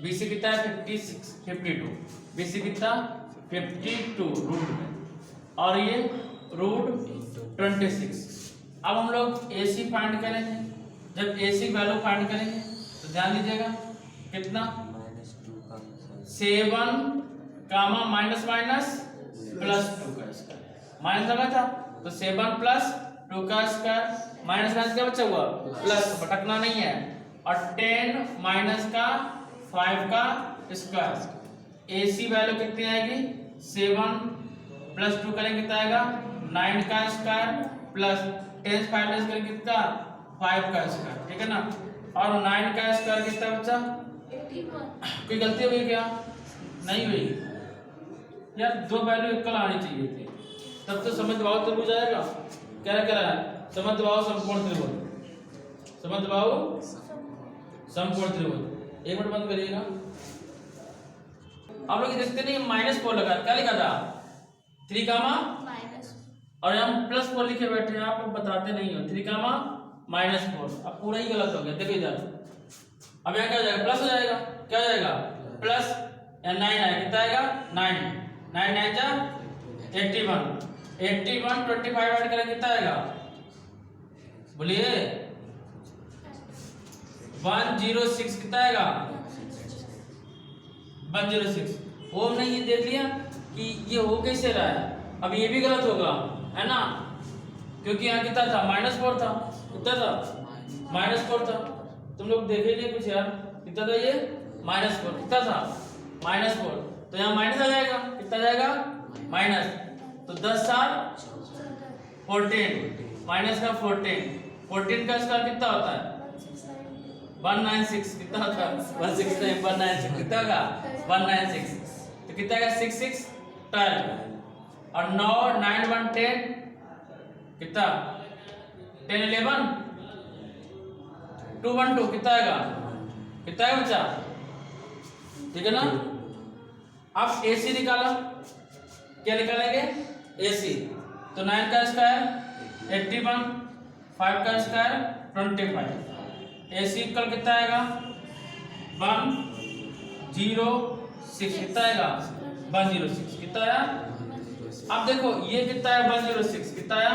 BC कितना है 52। BC कितना 52 रूट में, और ये रूट 26। अब हम लोग AC फाइंड करेंगे। जब AC वैल्यू फाइंड करेंगे तो ध्यान दीजिएगा कितना 7 कामा माइनस माइनस प्लस 2 का स्क्वायर। माइनस लगा था तो 7 प्लस 2 का स्क्वायर माइनस माइनस क्या बचा हुआ प्लस, भटकना नहीं है, और 10 माइनस का 5 का स्क्वायर। AC वैल्यू कितनी आएगी 7 प्लस 2 करेंगे कितना आएगा 9 का स्क्वायर प्लस 10 5 करेंगे कितना 5 का स्क्वायर। ठीक है ना, और 9 का स्क्वायर कितना बचा 81। कोई गलती हुई क्या नहीं हुई यार, दो वैल्यू इक्वल आनी चाहिए थी, तब तो समद्विबाहु त्रिभुज आएगा। क्या क्या है समद्विबाहु समकोण त्रिभुज, समद्विबाहु समकोण त्रिभुज। एक मिनट बंद करिएगा। आप लोग देखते नहीं -4 लगा, क्या लिखा था 3 कामा माइनस, और हम +4 लिखे बैठे हैं, आप लोग बताते नहीं हो 3 कामा -4। अब पूरा ही गलत हो गया, देखो इधर। अब यहाँ क्या हो जाएगा प्लस हो जाएगा, क्या हो जाएगा प्लस 9 आएगा, कितना आएगा 9 9 9 जा 81 81 25 ऐड करें कितना आएगा बोलिए 106 कितना आएगा 106। वो हमने ये देख लिया कि ये हो कैसे रहा है। अब ये भी गलत होगा है ना, क्योंकि यहाँ कितना था -4 था, कितना था -4 था। तुम लोग देखे नहीं कुछ यार, कितना था ये -4, कितना था -4, तो यहाँ माइनस आ जाएगा, कितना जाएगा माइनस, तो 10 4 14 माइनस का 14 का स्क्वायर कितना होता है 196। कितना होता है 169 196 कितना होगा 196। तो कितना आएगा 6 6 12 और 9 9 1 10 कितना 10 11 2 1 2 कितना आएगा, कितना है बच्चा, ठीक है ना। अब AC निकाला, क्या निकालेंगे AC, तो 9 का स्क्वायर 81 5 का स्क्वायर 25। AC इक्वल कितना आएगा 106 कितना आएगा 106 कितना आया। अब देखो ये कितना है 106 कितना आया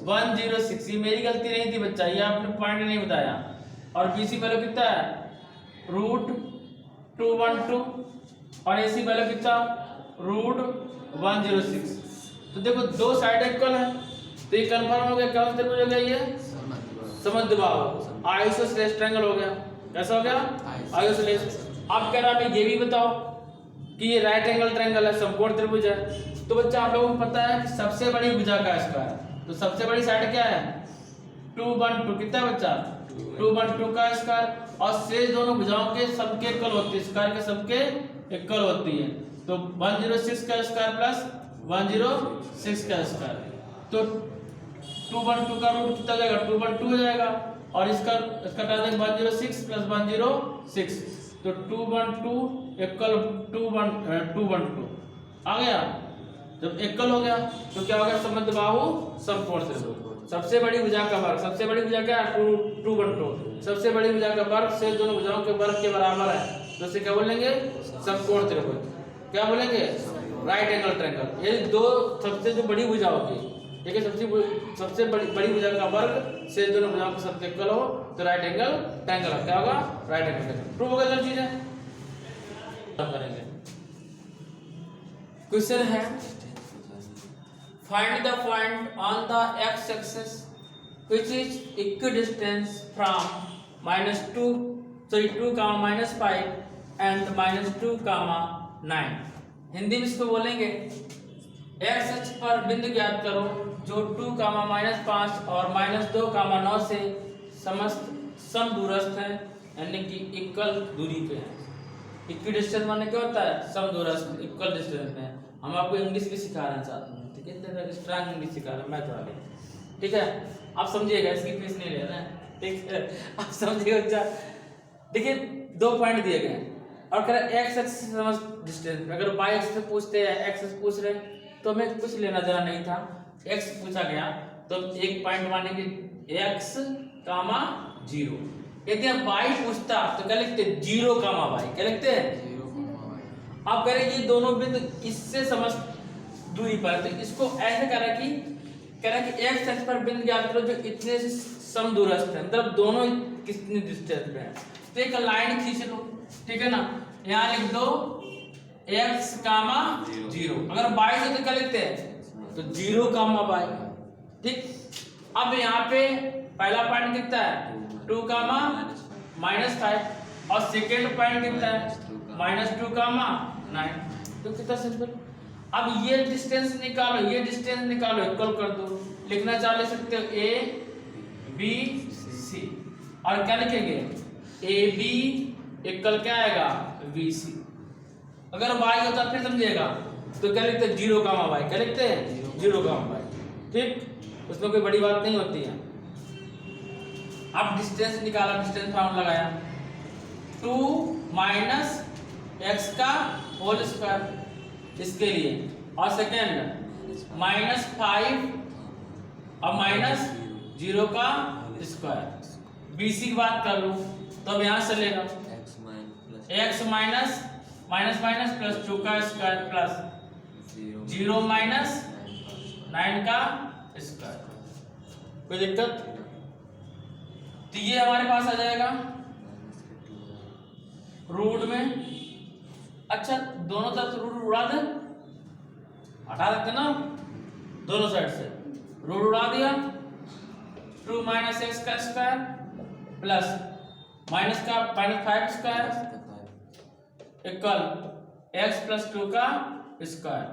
106। ये मेरी गलती नहीं थी बच्चा, ये आपने पॉइंट नहीं बताया। और BC वैल्यू कितना है √212 और AC वैल्यू कितना √106। तो देखो दो साइड इक्वल है, तो ये कंफर्म हो गया, क्या त्रिभुज हो गया ये समद्विबाहु आइसोसेलेस ट्रायंगल हो गया। कैसा हो गया आइसोसेलेस। अब कह रहा है ये भी बताओ कि ये राइट एंगल ट्रायंगल है, समकोण त्रिभुज है। तो बच्चा आप लोगों को पता है कि सबसे बड़ी भुजा का स्क्वायर, तो सबसे बड़ी साइड क्या है 212 कितना है बच्चा 212 का स्क्वायर, और शेष दोनों भुजाओं के सबके इक्वल होती है, स्क्वायर के सबके इक्वल होती है। तो 106 का स्क्वायर प्लस 106 का स्क्वायर, तो 212 का रूट कितना जाएगा 212 हो जाएगा, और इसका कर देंगे 106 प्लस 106, तो 212 इक्वल 212 आ गया। जब इक्वल हो गया तो क्या हो गया समद्विबाहु समकोण त्रिभुज। सबसे बड़ी भुजा का वर्ग, सबसे बड़ी भुजा क्या है 212, सबसे बड़ी भुजा का वर्ग शेष दोनों भुजाओं के वर्ग के बराबर है, तो इसे क्या बोलेंगे समकोण त्रिभुज। क्या बोलेंगे राइट एंगल ट्रायंगल। ये दो सबसे जो बड़ी भुजा होगी, ठीक है, सबसे बड़ी भुजा का वर्ग शेष दोनों भुजाओं के सबके इक्वल हो तो राइट एंगल ट्रायंगल। क्या होगा राइट एंगल ट्रायंगल। प्रूव हो गया सब चीजें। करेंगे क्वेश्चन है find the point on the x-axis which is equidistant from -2 -5 and -2, 9। Hindi में इसको बोलेंगे x अक्ष पर बिंदु ज्ञात करो जो 2, -5 और -2, 9 से समस्त समदूरस्थ है, यानी कि इक्वल दूरी पे है। इक्विडिस्टेंस माने क्या होता है समदूरस्थ, इक्वल डिस्टेंस में। हम आपको इंग्लिश भी सिखा रहे हैं साथ में, ठीक ठीक है, स्ट्रांग इंग्लिश सिखा रहा मैथ वाले, ठीक है। आप समझिएगा, इसकी फीस नहीं ले रहे हैं, ठीक है, आप समझिएगा बच्चा। देखिए 2 पॉइंट दिए गए हैं और कह रहे एक्स एक्सिस से समझ डिस्टेंस। अगर वाई एक्सिस से पूछते हैं, एक्स एक्सिस पूछ रहे हैं तो हमें कुछ लेना देना नहीं था, एक्स पूछा गया तो एक पॉइंट मानेंगे एक्स कामा 0। यदि अब वाई पूछता तो क्या लिखते 0 कामा वाई, क्या लिखते हैं। आप कह रहे ये दोनों बिंदु इससे समझ दूरी पर, तो इसको ऐसे कह रहा कि एक्स एक्स पर बिंदु ज्ञात करो जो इतने से समदूरस्थ है, मतलब दोनों कितनी डिस्टेंस पे है। तो एक लाइन खींच लो, ठीक है ना, यहाँ लिख दो x कामा 0। अगर y से तो क्या लिखते हैं, तो 0 कामा y, ठीक। अब यहाँ पे पहला पॉइंट कितना है 2 कामा -5 और सेकेंड पॉइंट कितना है -2 कामा 9। तो कितना सिंपल। अब ये डिस्टेंस निकालो, ये डिस्टेंस निकालो, इक्वल कर दो। लिखना चाह सकते हो a b c और क्या लिखेंगे ab इक्वल क्या आएगा bc। अगर y होता फिर समझिएगा तो क्या लिखते हैं 0 कामा y, क्या लिखते हैं 0 कामा y, ठीक। उसमें कोई बड़ी बात नहीं होती है। अब डिस्टेंस निकाला, डिस्टेंस फॉर्मूला लगाया 2 माइनस x का होल स्क्वायर इसके लिए, और सेकेंड -5 और -0 का स्क्वायर। BC की बात कर लो तो अब यहाँ से लेगा x माइनस माइनस प्लस 2 का स्क्वायर प्लस 0 माइनस 9 का स्क्वायर। कोई दिक्कत। तो ये हमारे पास आ जाएगा रूट में। अच्छा दोनों तरफ रूट उड़ा दे, हटा सकते ना दोनों साइड से, रूट उड़ा दिया 2 माइनस एक्स का स्क्वायर प्लस माइनस का -5 स्क्वायर इक्वल x प्लस 2 का स्क्वायर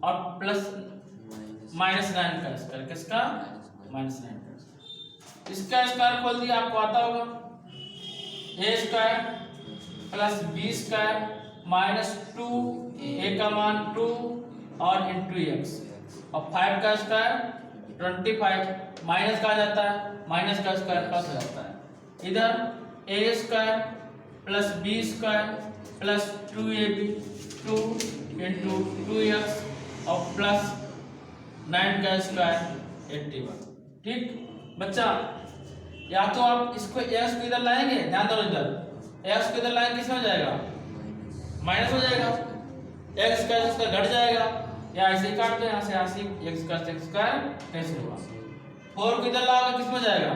और प्लस -9 का स्क्वायर। किसका -9 का स्क्वायर। इसका स्क्वायर खोल दिया, आपको आता होगा a square plus b square -2 a का मान 2 और इंटू x और 5 का स्क्वायर 25 माइनस का जाता है, माइनस का स्क्वायर प्लस हो जाता है। इधर a square plus b square plus 2ab 2 into 2x और प्लस 9 का स्क्वायर 81। ठीक बच्चा, या तो आप इसको x को इधर लाएंगे, ध्यान दो इधर x को इधर लाएंगे किसमें हो जाएगा माइनस हो जाएगा, x का घट जाएगा, या ऐसे ही काट दो यहाँ से x का स्क्वायर कैंसिल होगा। 4 को इधर लाओगे किसमें हो जाएगा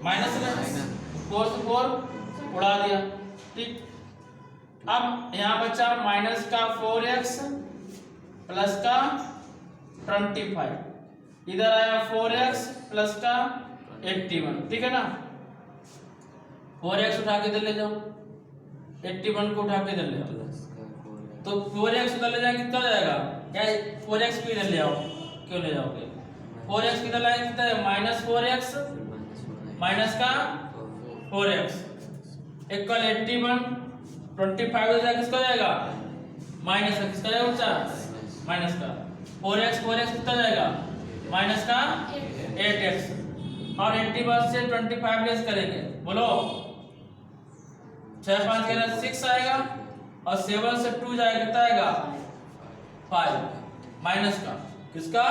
माइनस में, 4 से 4 उड़ा दिया। ठीक, अब यहाँ बचा माइनस का 4x प्लस का 25, इधर आया 4x प्लस का 81। ठीक है ना, 4x उठा के इधर ले जाओ, 81 को उठा के इधर ले आओ, तो 4x उधर ले जाएंगे कितना हो जाएगा, क्या 4x को इधर ले आओ, क्यों ले जाओगे 4x किधर लाएंगे कितना है -4x माइनस का 4x इक्वल 81। 25 हो जाएगा किसका जाएगा माइनस का, किसका जाएगा बच्चा माइनस का। 4x कितना जाएगा माइनस का 8x और 81 से 25 लेस करेंगे, बोलो 6 5 11 6 आएगा और 7 से 2 जाएगा कितना आएगा 5 माइनस का, किसका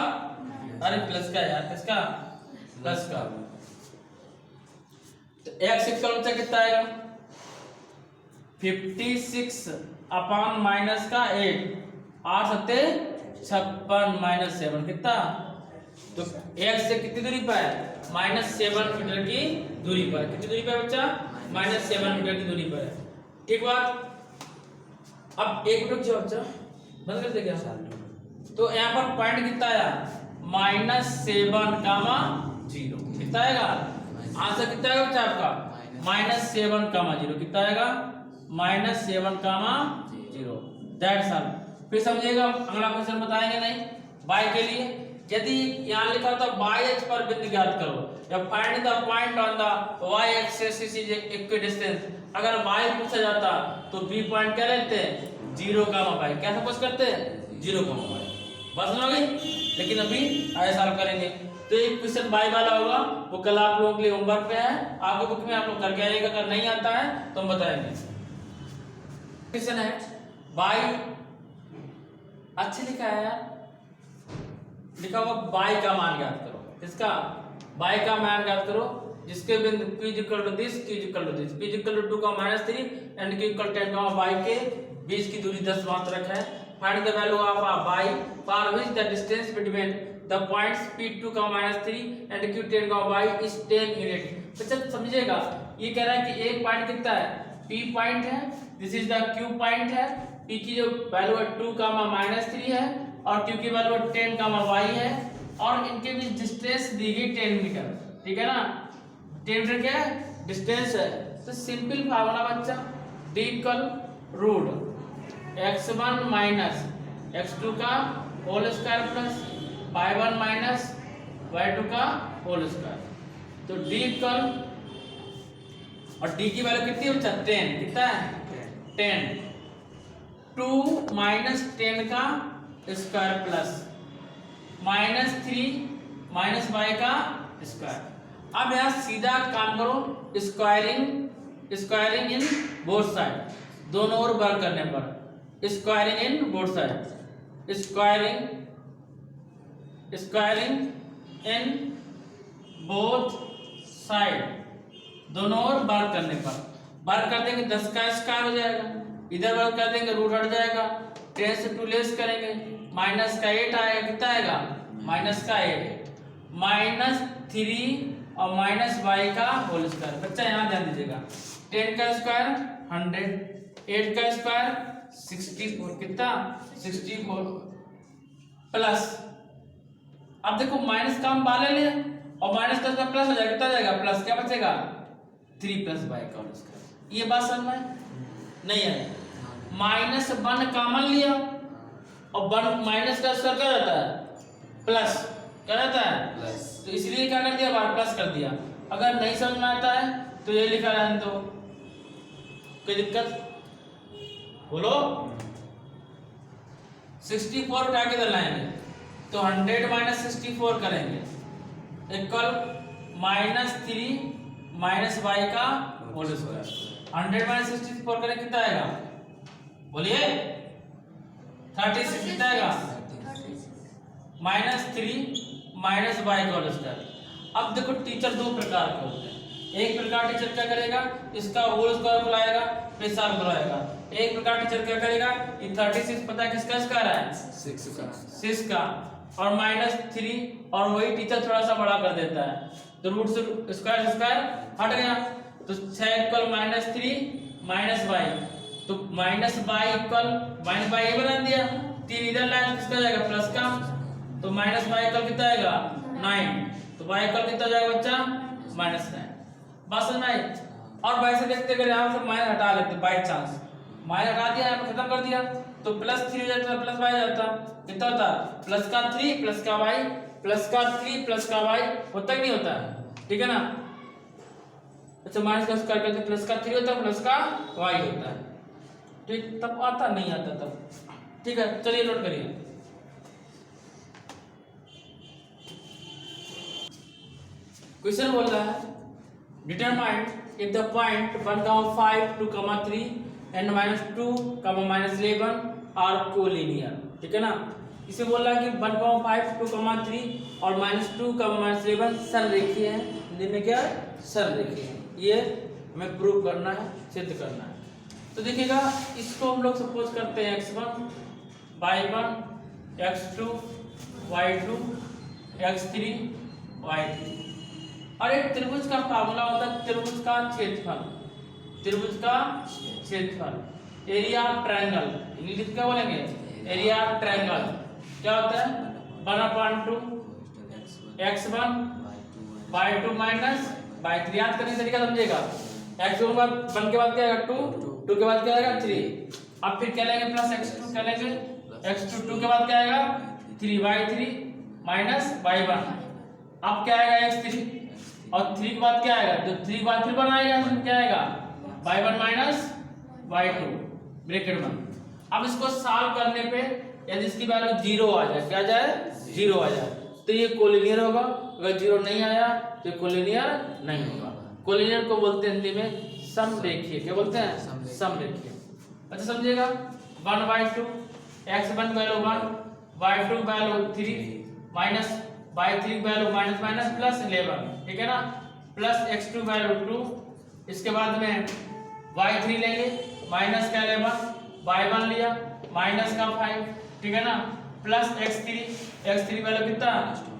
अरे प्लस का यार, किसका प्लस का। तो x इक्वल बच्चा कितना आएगा 56 अपॉन माइनस का 8 8 सत्ते 56 माइनस 7 कितना, तो x से कितनी दूरी पर है -7 मीटर की दूरी पर। कितनी दूरी पर बच्चा -7 मीटर की दूरी पर है। ठीक बात। अब एक मिनट जो बच्चा बंद कर दे क्या, तो यहाँ पर पॉइंट कितना आया -7 कामा 0 कितना आएगा, आंसर कितना आएगा बच्चा आपका -7 कामा 0 कितना आएगा -7 कामा 0। That's all. फिर समझिएगा, अगला क्वेश्चन बताएंगे नहीं y के लिए। यदि यहाँ लिखा था y अक्ष पर बिंदु ज्ञात करो या find the point on the y axis is equidistance, अगर y पूछा जाता तो b पॉइंट क्या लेते हैं 0 कामा y, क्या सपोज करते हैं 0 कामा y। बात समझ गई? लेकिन अभी आगे सॉल्व करेंगे। तो एक क्वेश्चन बाई वाला होगा, वो कल आप लोगों के लिए होमवर्क पे है, आपके बुक में आप लोग करके आइएगा। अगर नहीं आता है तो हम बताएंगे। क्वेश्चन है बाई, अच्छे लिखा है यार, लिखा हुआ बाई का मान ज्ञात करो। इसका बाई का मान ज्ञात करो जिसके बिंदु p equal to this, q equal to this, p equal to 2 का -3 एंड q इक्वल 10 का y के बीच की दूरी 10 मात्रक है। Find the value of y for which the distance between the points p2 का -3 एंड q10 का y इज 10 यूनिट। तो चल समझिएगा, ये कह रहा है कि एक पॉइंट कितना है, p पॉइंट है, this is the q point है, p की जो वैल्यू है 2 का -3 है और q की वैल्यू 10 का y है और इनके बीच डिस्टेंस दी गई 10 मीटर। ठीक है ना, 10 मीटर क्या है, डिस्टेंस है। तो सिंपल फार्मूला बच्चा, d equal root x1 minus x2 का whole square plus y1 minus y2 का होल स्क्वायर। तो d इक्वल, और d की वैल्यू कितनी है बच्चा, 10, कितना है 10, 2 माइनस 10 का स्क्वायर प्लस -3 माइनस y का स्क्वायर। अब यहाँ सीधा काम करो, स्क्वायरिंग इन बोथ साइड, दोनों ओर वर्क करने पर, squaring in both side, squaring in both side, दोनों ओर वर्क करने पर, वर्क कर देंगे 10 का स्क्वायर हो जाएगा, इधर वर्क कर देंगे रूट हट जाएगा, 10 से 2 लेस करेंगे, माइनस का 8 आएगा, कितना आएगा माइनस का 8, -3 और माइनस y का होल स्क्वायर। बच्चा यहाँ ध्यान दीजिएगा, 10 का स्क्वायर 100, 8 का स्क्वायर 64, कितना 64 प्लस, अब देखो माइनस का हम बाले ले और माइनस का प्लस हो जाएगा, कितना जाएगा प्लस, क्या बचेगा 3 प्लस y का होल स्क्वायर। ये बात समझ में नहीं है, -1 कॉमन लिया और 1 माइनस का स्क्वायर क्या रहता है प्लस, क्या रहता है प्लस, तो इसलिए क्या कर दिया बार प्लस कर दिया। अगर नहीं समझ में आता है तो ये लिखा रहने दो, कोई दिक्कत बोलो। 64 उठा के इधर लाएंगे तो 100 माइनस 64 करेंगे इक्वल -3 माइनस y का होल स्क्वायर। 100 माइनस 64 करें कितना आएगा, बोलिए 36, कितना आएगा -3 माइनस y का होल स्क्वायर। अब देखो टीचर दो प्रकार के होते हैं, एक प्रकार टीचर क्या करेगा, इसका होल स्क्वायर बुलाएगा फिर साल बुलाएगा। एक प्रकार टीचर क्या करेगा, ये 36 पता है किसका स्क्वायर है, 6 का, और -3 और वही टीचर थोड़ा सा बड़ा कर देता है, तो रूट से स्क्वायर हट गया, तो 6 इक्वल -3 माइनस y, तो -y इक्वल -y ये बना दिया, 3 इधर लाया किसका जाएगा प्लस का, तो -y इक्वल कितना आएगा 9, तो y इक्वल कितना जाएगा बच्चा -9। बात समझ में आई? और वैसे देखते अगर यहाँ से माइनस हटा लेते बाय चांस, माइनस हटा दिया यहाँ पे खत्म कर दिया तो +3 हो जाता, प्लस y जाता, कितना होता प्लस का 3 प्लस का y, प्लस का 3 प्लस का y, होता कि नहीं होता, ठीक है ना। अच्छा माइनस का स्क्वायर करते प्लस का 3 होता है प्लस का y होता है, ठीक, तब आता नहीं आता तब, ठीक है। चलिए नोट करिए, क्वेश्चन बोल रहा है determine if the point 1,5, 2,3 and -2, -11 are collinear, ठीक है ना। इसे बोल रहा है कि 1,5, 2,3 और -2, -11 सररेखीय है, इनमें क्या सररेखीय है, ये हमें प्रूव करना है, सिद्ध करना है। तो देखिएगा इसको हम लोग सपोज करते हैं x1, y1, x2, y2, x3, y3, और एक त्रिभुज का फार्मूला होता है त्रिभुज का क्षेत्रफल, त्रिभुज का क्षेत्रफल, एरिया ऑफ ट्रायंगल, इंग्लिश क्या बोलेंगे, एरिया ऑफ ट्रायंगल क्या होता है 1/2 x1 y2 माइनस y3, याद करने का तरीका समझिएगा, x1 के बाद 1 के बाद क्या आएगा 2, 2 के बाद क्या आएगा 3, अब फिर क्या लेंगे प्लस x2, क्या लेंगे x2, 2 के बाद क्या आएगा 3 y3 माइनस y1, अब क्या आएगा x3 और 3 के बाद क्या आएगा, तो 3 के बाद फिर 1 आएगा, इसमें क्या आएगा y1 माइनस y2 ब्रैकेट में। अब इसको सॉल्व करने पे यदि इसकी वैल्यू 0 आ जाए, क्या जाए 0 आ जाए, तो ये कोलिनियर होगा। अगर 0 नहीं आया तो कोलिनियर नहीं होगा। कोलिनियर को बोलते हैं हिंदी में समरेखीय। क्या बोलते हैं? समरेखीय। अच्छा समझिएगा, 1/2 x1 value 1, y2 value 3 minus y3 value minus minus plus 11, ठीक है ना, प्लस x2 वैल्यू 2, इसके बाद में y3 लेंगे माइनस का 11, y1 लिया माइनस का 5, ठीक है ना, प्लस x3 वैल्यू कितना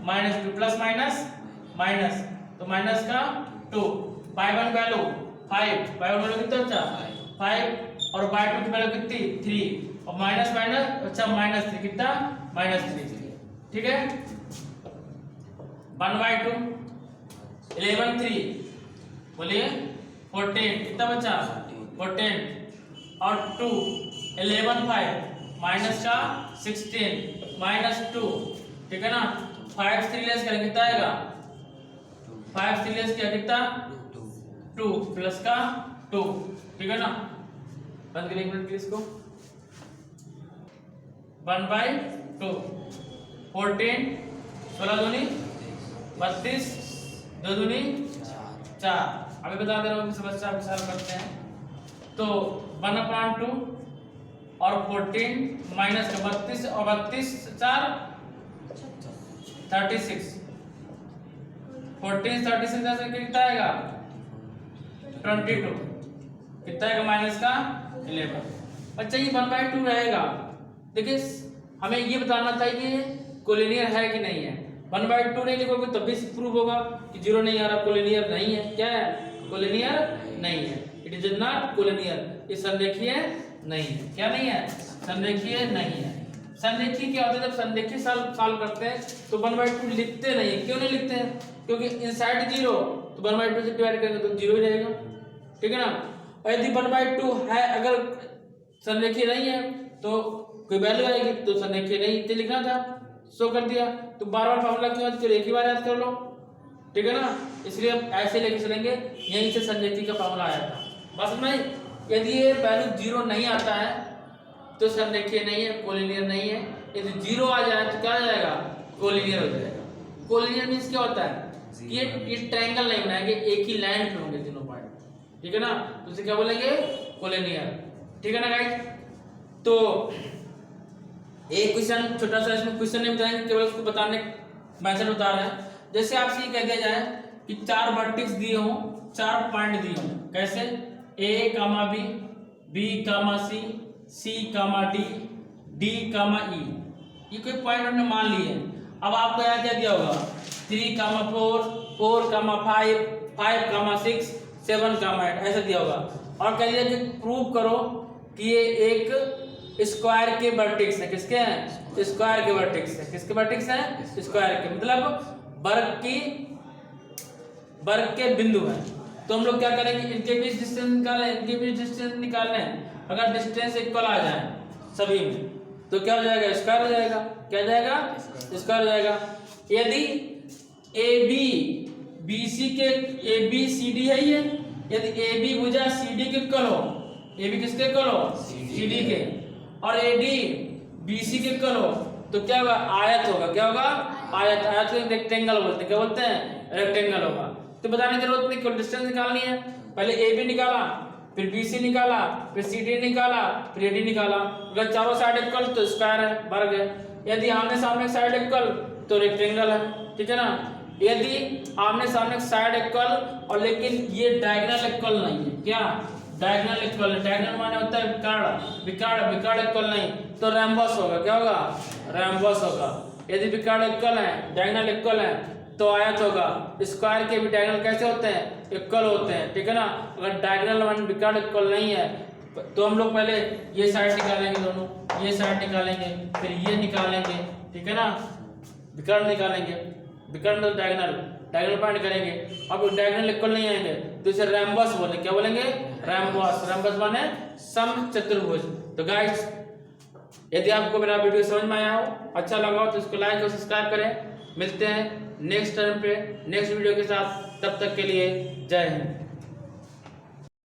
-2, प्लस माइनस माइनस तो माइनस का 2, y1 वैल्यू 5, y1 वैल्यू कितना बचा 5 और y2 की वैल्यू कितनी 3 और माइनस माइनस अच्छा -3 कितना -3, ठीक है। 1/2 11 3 बोलिए 14 कितना बचा 14 और 2 11 5 माइनस का 16 -2, ठीक है ना, 5 3 लेस करें कितना आएगा 5 3 लेस किया कितना 2 प्लस का 2, ठीक है ना। बंद करिए एक मिनट प्लीज को। 1/2 14 16 दूनी 32 2 दूनी 4। अभी बता दे रहा हूँ समस्या विचार करते हैं। तो 1/2 और 14 माइनस का 32 और 32 4 36, 14 36 ऐसे कितना आएगा 22, कितना आएगा माइनस का 11। अच्छा ये 1/2 रहेगा। देखिए हमें ये बताना था कि कोलिनियर है कि नहीं है। 1/2 नहीं लिखोगे तब भी प्रूव होगा कि 0 नहीं आ रहा, कोलिनियर नहीं है। क्या है कोलिनियर नहीं है, इट इज नॉट कोलिनियर, ये संरेखीय नहीं है। क्या नहीं है संरेखीय नहीं है। संरेखीय क्या होता है, जब संरेखीय सॉल्व करते हैं तो 1/2 लिखते नहीं है। क्यों नहीं लिखते हैं, क्योंकि इनसाइड 0 तो 1/2 से डिवाइड करेंगे तो 0 ही रहेगा, ठीक है ना। और यदि 1/2 है अगर संरेखीय नहीं है तो कोई वैल्यू आएगी तो संरेखीय नहीं, इतने लिखना था, शो कर दिया। तो बार-बार फार्मूला क्यों याद करो, एक ही बार याद कर लो, ठीक है ना। इसलिए हम ऐसे लेके चलेंगे, यहीं से संरेखीय का फार्मूला आया था। बस में यदि ये वैल्यू 0 नहीं आता है तो संरेखीय नहीं है, कोलिनियर नहीं है। यदि 0 आ जाए तो क्या हो जाएगा कोलिनियर हो जाएगा। कोलिनियर मींस क्या होता है, ये ट्रायंगल नहीं बनाएंगे, एक ही लाइन पे होंगे तीनों पॉइंट, ठीक है ना, तो इसे क्या बोलेंगे कोलिनियर, ठीक है ना गाइस। तो एक क्वेश्चन छोटा सा, इसमें क्वेश्चन नहीं बताएंगे, केवल उसको बताने मेथड बता रहे हैं। जैसे आपसे ये कह दिया जाए कि 4 वर्टेक्स दिए हों, 4 पॉइंट दिए हों, कैसे A, B, B, C, C, D, D, E, ये कोई पॉइंट हमने मान लिए। अब आपको यहाँ क्या दिया होगा 3, 4, 4, 5, 5, 6, 7, 8 ऐसा दिया होगा। और कह दिया कि प्रूव करो कि ये एक स्क्वायर के वर्टेक्स है। किसके हैं स्क्वायर के वर्टेक्स है। किसके वर्टेक्स हैं स्क्वायर के, मतलब वर्ग के बिंदु हैं। तो हम लोग क्या करेंगे, इनके बीच डिस्टेंस निकालें, इनके बीच डिस्टेंस निकालें। अगर डिस्टेंस इक्वल आ जाए सभी में तो क्या हो जाएगा स्क्वायर हो जाएगा। क्या जाएगा स्क्वायर हो जाएगा। यदि AB BC के AB CD है ये, यदि AB भुजा CD के इक्वल हो, AB किसके इक्वल हो CD के, और AD BC के इक्वल हो तो क्या होगा आयत होगा। क्या होगा आयत। आयत को रेक्टेंगल बोलते हैं। क्या बोलते हैं रेक्टेंगल होगा। तो बताने की जरूरत नहीं, केवल डिस्टेंस निकालनी है। पहले AB निकाला, फिर BC निकाला, फिर CD निकाला, फिर AD निकाला। अगर चारों साइड इक्वल तो स्क्वायर है, वर्ग है। यदि आमने सामने साइड इक्वल तो रेक्टेंगल है, ठीक है ना। यदि आमने सामने साइड इक्वल और लेकिन ये डायगोनल इक्वल नहीं है, क्या डायगोनल इक्वल है। डायगोनल माने होता है विकर्ण इक्वल नहीं तो रैम्बस होगा। क्या होगा रैम्बस होगा। यदि विकर्ण इक्वल है, डायगोनल इक्वल है तो आयत होगा। स्क्वायर के भी डायगोनल कैसे होते हैं इक्वल होते हैं, ठीक है ना। अगर डायगोनल मान विकर्ण इक्वल नहीं है तो हम लोग पहले ये साइड निकालेंगे, दोनों ये साइड निकालेंगे, फिर ये निकालेंगे, ठीक है ना। विकर्ण निकालेंगे, विकर्ण तो डायगोनल पॉइंट करेंगे। अब डायगोनल इक्वल नहीं आएंगे तो इसे रैम्बस बोलेंगे। क्या बोलेंगे रैम्बस माने समचतुर्भुज। तो गाइस यदि आपको मेरा वीडियो समझ में आया हो, अच्छा लगा हो तो इसको लाइक और सब्सक्राइब करें। मिलते हैं नेक्स्ट टाइम पे नेक्स्ट वीडियो के साथ, तब तक के लिए जय हिंद।